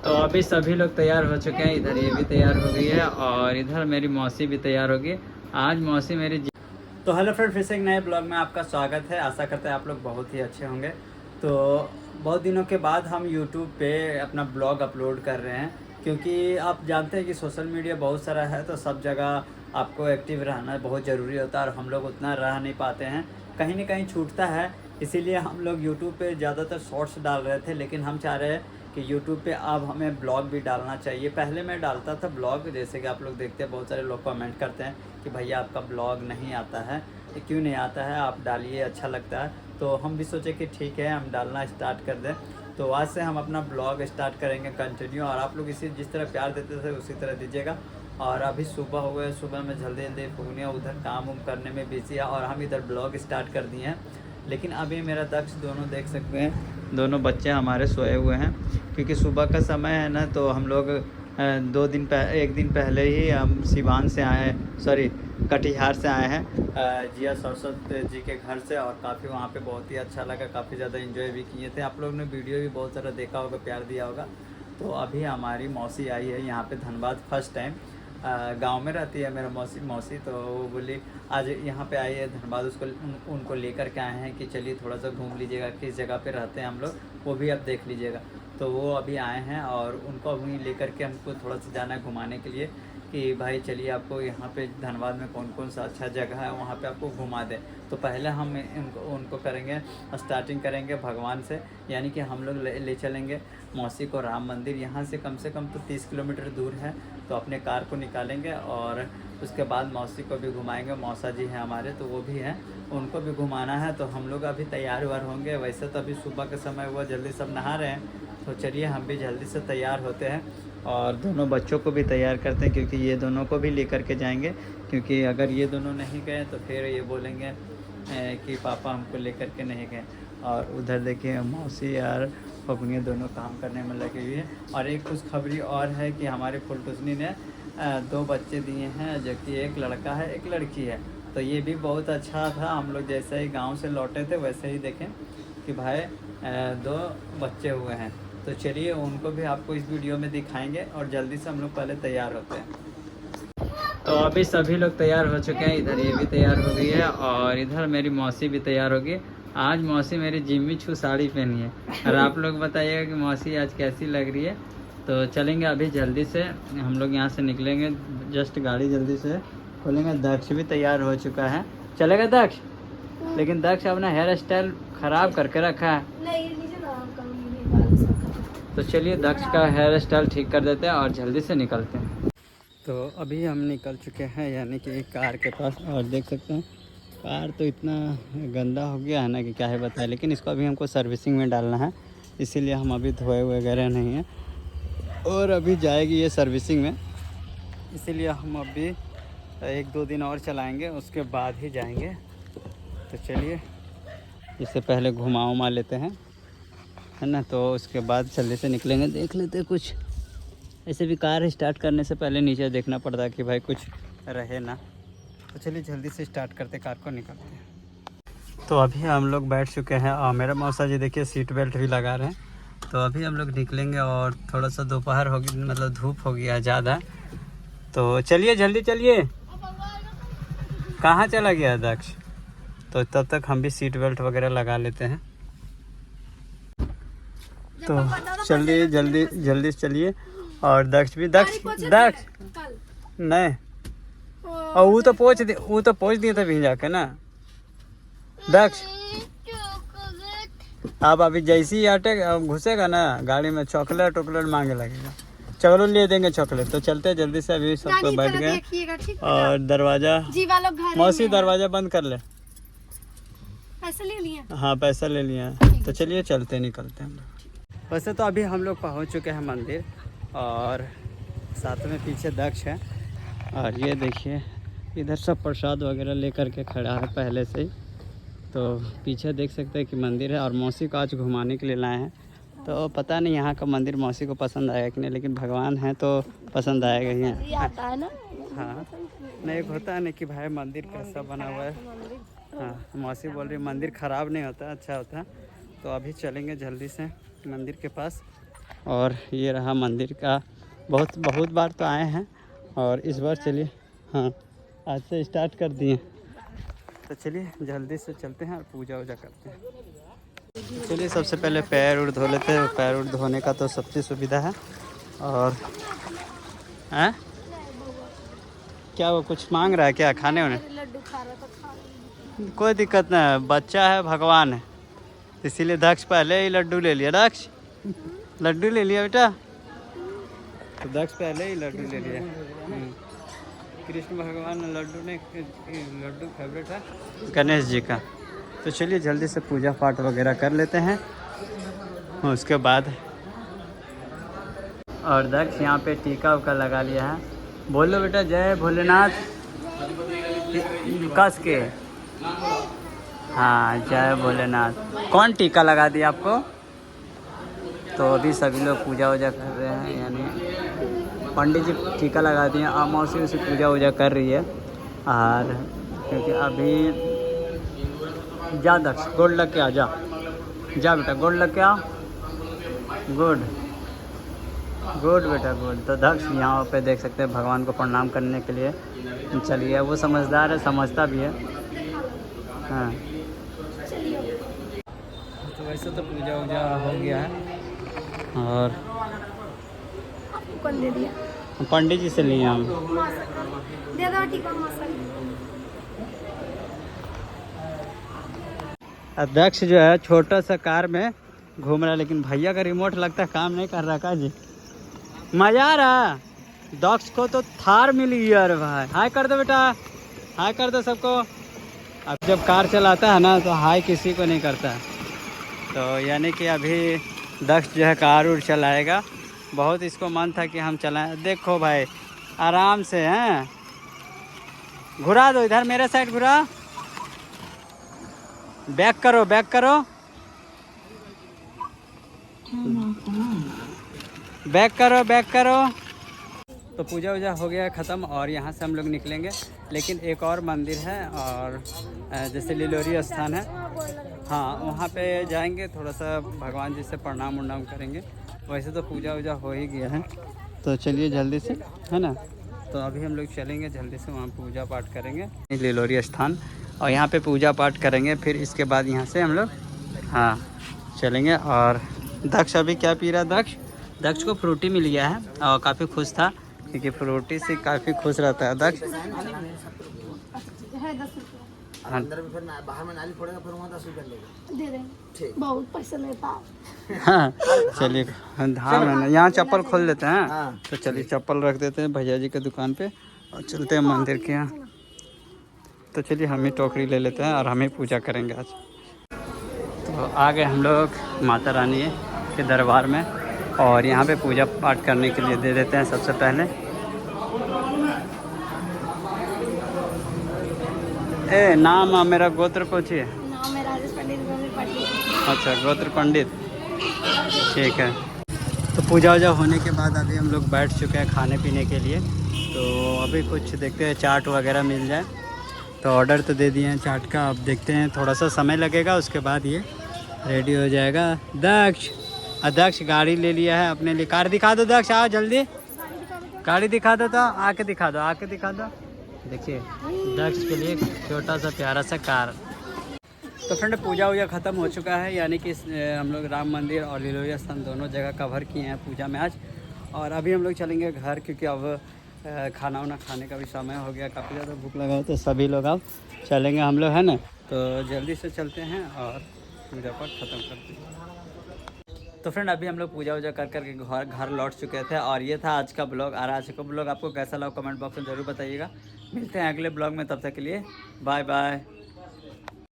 तो अभी सभी लोग तैयार हो चुके हैं। इधर ये भी तैयार हो गई है और इधर मेरी मौसी भी तैयार होगी। आज मौसी मेरी तो हेलो फ्रेंड, फिर से एक नए ब्लॉग में आपका स्वागत है। आशा करते हैं आप लोग बहुत ही अच्छे होंगे। तो बहुत दिनों के बाद हम यूट्यूब पे अपना ब्लॉग अपलोड कर रहे हैं, क्योंकि आप जानते हैं कि सोशल मीडिया बहुत सारा है, तो सब जगह आपको एक्टिव रहना बहुत ज़रूरी होता है और हम लोग उतना रह नहीं पाते हैं, कहीं ना कहीं छूटता है। इसीलिए हम लोग यूट्यूब पे ज़्यादातर शॉर्ट्स डाल रहे थे, लेकिन हम चाह रहे हैं कि यूट्यूब पे अब हमें ब्लॉग भी डालना चाहिए। पहले मैं डालता था ब्लॉग, जैसे कि आप लोग देखते हैं, बहुत सारे लोग कमेंट करते हैं कि भैया आपका ब्लॉग नहीं आता है, ये क्यों नहीं आता है, आप डालिए, अच्छा लगता है। तो हम भी सोचे कि ठीक है, हम डालना स्टार्ट कर दें। तो आज से हम अपना ब्लॉग स्टार्ट करेंगे कंटिन्यू, और आप लोग इसी जिस तरह प्यार देते थे उसी तरह दीजिएगा। और अभी सुबह हो गए, सुबह में जल्दी जल्दी फूगने उधर काम उम करने में बिजी है, और हम इधर ब्लॉग स्टार्ट कर दिए हैं। लेकिन अभी मेरा दक्ष दोनों देख सकते हैं, दोनों बच्चे हमारे सोए हुए हैं, क्योंकि सुबह का समय है ना। तो हम लोग एक दिन पहले ही हम सिवान से आए, सॉरी कटिहार से आए हैं, जिया सरस्वत जी के घर से। और काफ़ी वहाँ पे बहुत ही अच्छा लगा, काफ़ी ज़्यादा एंजॉय भी किए थे। आप लोगों ने वीडियो भी बहुत सारा देखा होगा, प्यार दिया होगा। तो अभी हमारी मौसी आई है यहाँ पे धनबाद, फर्स्ट टाइम। गांव में रहती है मेरा मौसी, तो वो बोली आज यहाँ पे आई है धनबाद, उनको लेकर के आए हैं कि चलिए थोड़ा सा घूम लीजिएगा, किस जगह पे रहते हैं हम लोग वो भी आप देख लीजिएगा। तो वो अभी आए हैं और उनको वहीं लेकर के हमको थोड़ा सा जाना है घुमाने के लिए, कि भाई चलिए आपको यहाँ पे धनबाद में कौन कौन सा अच्छा जगह है वहाँ पे आपको घुमा दें। तो पहले हम उनको करेंगे, स्टार्टिंग करेंगे भगवान से, यानी कि हम लोग ले चलेंगे मौसी को राम मंदिर। यहाँ से कम तो 30 किलोमीटर दूर है। तो अपने कार को निकालेंगे और उसके बाद मौसी को भी घुमाएंगे। मौसा जी हैं हमारे, तो वो भी हैं, उनको भी घुमाना है। तो हम लोग अभी तैयार वार होंगे। वैसे तो अभी सुबह का समय हुआ, जल्दी सब नहा रहे हैं, तो चलिए हम भी जल्दी से तैयार होते हैं और दोनों बच्चों को भी तैयार करते हैं, क्योंकि ये दोनों को भी लेकर के जाएंगे। क्योंकि अगर ये दोनों नहीं गए तो फिर ये बोलेंगे कि पापा हमको लेकर के नहीं गए। और उधर देखिए मौसी यार पपनियाँ दोनों काम करने में लगी हुई है। और एक खुशखबरी और है कि हमारी फुलटुसनी ने 2 बच्चे दिए हैं, जो कि एक लड़का है एक लड़की है। तो ये भी बहुत अच्छा था। हम लोग जैसे ही गांव से लौटे थे वैसे ही देखें कि भाई 2 बच्चे हुए हैं। तो चलिए उनको भी आपको इस वीडियो में दिखाएंगे, और जल्दी से हम लोग पहले तैयार होते हैं। तो अभी सभी लोग तैयार हो चुके हैं। इधर ये भी तैयार हो गई है और इधर मेरी मौसी भी तैयार होगी। आज मौसी मेरी जिम्मी छू साड़ी पहनी है, और आप लोग बताइएगा कि मौसी आज कैसी लग रही है। तो चलेंगे अभी जल्दी से, हम लोग यहाँ से निकलेंगे, जस्ट गाड़ी जल्दी से खोलेंगे। दक्ष भी तैयार हो चुका है, चलेगा दक्ष? लेकिन दक्ष अपना हेयर स्टाइल ख़राब करके रखा है। तो चलिए दक्ष का हेयर स्टाइल ठीक कर देते हैं और जल्दी से निकलते हैं। तो अभी हम निकल चुके हैं, यानी कि कार के पास। और देख सकते हैं कार तो इतना गंदा हो गया है ना कि क्या है बताए। लेकिन इसको अभी हमको सर्विसिंग में डालना है, इसीलिए हम अभी धोए वगैरह नहीं हैं, और अभी जाएगी ये सर्विसिंग में। इसीलिए हम अभी 1-2 दिन और चलाएंगे, उसके बाद ही जाएंगे। तो चलिए इससे पहले घुमा लेते हैं, है ना। तो उसके बाद जल्दी से निकलेंगे। देख लेते हैं कुछ, ऐसे भी कार स्टार्ट करने से पहले नीचे देखना पड़ता है कि भाई कुछ रहे ना। तो चलिए जल्दी से स्टार्ट करते, कार को निकालते हैं। तो अभी हम लोग बैठ चुके हैं और मेरा मौसा जी देखिए सीट बेल्ट भी लगा रहे हैं। तो अभी हम लोग निकलेंगे और थोड़ा सा दोपहर होगी, मतलब धूप हो गया ज़्यादा। तो चलिए जल्दी चलिए। कहाँ चला गया दक्ष? तो तब तक हम भी सीट बेल्ट वगैरह लगा लेते हैं। तो चलिए जल्दी चलिए। और दक्ष भी, दक्ष नहीं, और वो तो पहुँच दिए थे भी जाके ना दक्ष। आप अभी जैसे ही आटे घुसेगा ना गाड़ी में, चॉकलेट मांगे लगेगा। चलो ले देंगे चॉकलेट। तो चलते हैं जल्दी से, अभी सब तो बैठ गए। और दरवाजा, मौसी दरवाजा बंद कर ले। पैसा ले लिया? हाँ पैसा ले लिया। तो चलिए चलते निकलते हैं हम लोग। वैसे तो अभी हम लोग पहुँच चुके हैं मंदिर, और साथ में पीछे दक्ष है। और ये देखिए इधर सब प्रसाद वगैरह लेकर के खड़ा है पहले से ही। तो पीछे देख सकते हैं कि मंदिर है, और मौसी को आज घुमाने के लिए लाए हैं। तो पता नहीं यहाँ का मंदिर मौसी को पसंद आएगा कि नहीं, लेकिन भगवान है तो पसंद आएगा ही आता है ना। हाँ नहीं, एक होता है ना कि भाई मंदिर कैसा बना हुआ है। हाँ मौसी बोल रही मंदिर ख़राब नहीं होता, अच्छा होता। तो अभी चलेंगे जल्दी से मंदिर के पास, और ये रहा मंदिर का। बहुत बार तो आए हैं और इस बार चलिए हाँ आज से स्टार्ट कर दिए। तो चलिए जल्दी से चलते हैं और पूजा वूजा करते हैं। चलिए सबसे पहले पैर उड़ धो लेते हैं। पैर उड़ धोने का तो सबसे सुविधा है। और हैं क्या वो कुछ मांग रहा है क्या खाने उन्हें? लड्डू खा रहा था, खा रहा कोई दिक्कत नहीं है, बच्चा है भगवान है, इसीलिए दक्ष पहले ही लड्डू ले लिया। दक्ष लड्डू ले लिया बेटा, तो दक्ष पहले ही लड्डू ले लिया। कृष्ण भगवान लड्डू फेवरेट है गणेश जी का। तो चलिए जल्दी से पूजा पाठ वगैरह कर लेते हैं उसके बाद। और दक्ष यहाँ पे टीका उका लगा लिया है। बोलो बेटा जय भोलेनाथ कस के। हाँ जय भोलेनाथ। कौन टीका लगा दिया आपको? तो अभी सभी लोग पूजा वूजा कर रहे हैं, यानी पंडित जी टीका लगा दिए। अब मौसी उसी पूजा वूजा कर रही है। और क्योंकि अभी जा दक्ष गोड़ लग के आ जा, जा बेटा गोड़ लग के आ। गुड बेटा गुड। तो दक्ष यहाँ पे देख सकते हैं भगवान को प्रणाम करने के लिए चलिए। वो समझदार है, समझता भी है। हाँ तो वैसे तो पूजा वूजा हो गया है और आपको कौन दे दिया? पंडित जी से लिए हम। दे दो टीका मौसा। अध्यक्ष जो है छोटा सा कार में घूम रहा है, लेकिन भैया का रिमोट लगता है काम नहीं कर रहा का जी। मजा आ रहा। दक्ष को तो थार मिली यार भाई। हाय कर दो बेटा, हाय कर दो सबको। अब जब कार चलाता है ना तो हाय किसी को नहीं करता। तो यानी कि अभी दक्ष जो है कार उड़ चलाएगा। बहुत इसको मन था कि हम चलाएं। देखो भाई आराम से हैं। घुरा दो इधर, मेरे साइड घुरा। बैक करो बैक करो, बैक करो बैक करो। तो पूजा वूजा हो गया ख़त्म और यहाँ से हम लोग निकलेंगे। लेकिन एक और मंदिर है और जैसे लिलोरी स्थान है, हाँ वहाँ पे जाएंगे। थोड़ा सा भगवान जी से प्रणाम उन्नाम करेंगे। वैसे तो पूजा वूजा हो ही गया है। तो चलिए जल्दी से, है ना। तो अभी हम लोग चलेंगे जल्दी से, वहाँ पूजा पाठ करेंगे लिलोरी स्थान। और यहाँ पे पूजा पाठ करेंगे। फिर इसके बाद यहाँ से हम लोग हाँ चलेंगे। और दक्ष अभी क्या पी रहा है? दक्ष को फ्रूटी मिल गया है और काफ़ी खुश था, क्योंकि फ्रूटी से काफ़ी खुश रहता है दक्ष। हाँ अंदर में फिर बाहर में नाली फोड़ेगा, फिर वहाँ 10 रुपया लेगा। दे देंगे, बहुत पैसा लेता है। हाँ चलिए धाम है ना, यहाँ चप्पल खोल लेते हैं। हाँ। तो चलिए चप्पल रख देते हैं भैया जी के दुकान पे और चलते हैं मंदिर के यहाँ। तो चलिए हम ही टोकरी ले लेते हैं और हम ही पूजा करेंगे आज। तो आ गए हम लोग माता रानी के दरबार में और यहाँ पे पूजा पाठ करने के लिए दे देते हैं सबसे पहले। नाम मेरा गोत्र कोची है? नाम है राजेश पंडित, गोविंद पंडित। अच्छा गोत्र पंडित, ठीक है। तो पूजा वूजा होने के बाद अभी हम लोग बैठ चुके हैं खाने पीने के लिए। तो अभी कुछ देखते हैं चाट वगैरह मिल जाए। तो ऑर्डर तो दे दिए हैं चाट का, अब देखते हैं थोड़ा सा समय लगेगा, उसके बाद ये रेडी हो जाएगा। दक्ष गाड़ी ले लिया है अपने लिए। कार दिखा दो दक्ष, आओ जल्दी गाड़ी दिखा दो। तो आके दिखा दो, आके दिखा दो। देखिए दक्ष के लिए छोटा सा प्यारा सा कार। तो फ्रेंड पूजा वूजा ख़त्म हो चुका है, यानी कि हम लोग राम मंदिर और लिलोरी स्थान दोनों जगह कवर किए हैं पूजा में आज। और अभी हम लोग चलेंगे घर, क्योंकि अब खाना वाना खाने का भी समय हो गया, काफ़ी ज़्यादा भूख लगा है। तो सभी लोग अब चलेंगे हम लोग, है ना। तो जल्दी से चलते हैं और पूजा पाठ ख़त्म करते हैं। तो फ्रेंड अभी हम लोग पूजा वूजा कर करके घर लौट चुके थे और ये था आज का ब्लॉग। और आज का ब्लॉग आपको कैसा लगा कमेंट बॉक्स में ज़रूर बताइएगा। मिलते हैं अगले ब्लॉग में, तब तक के लिए बाय बाय।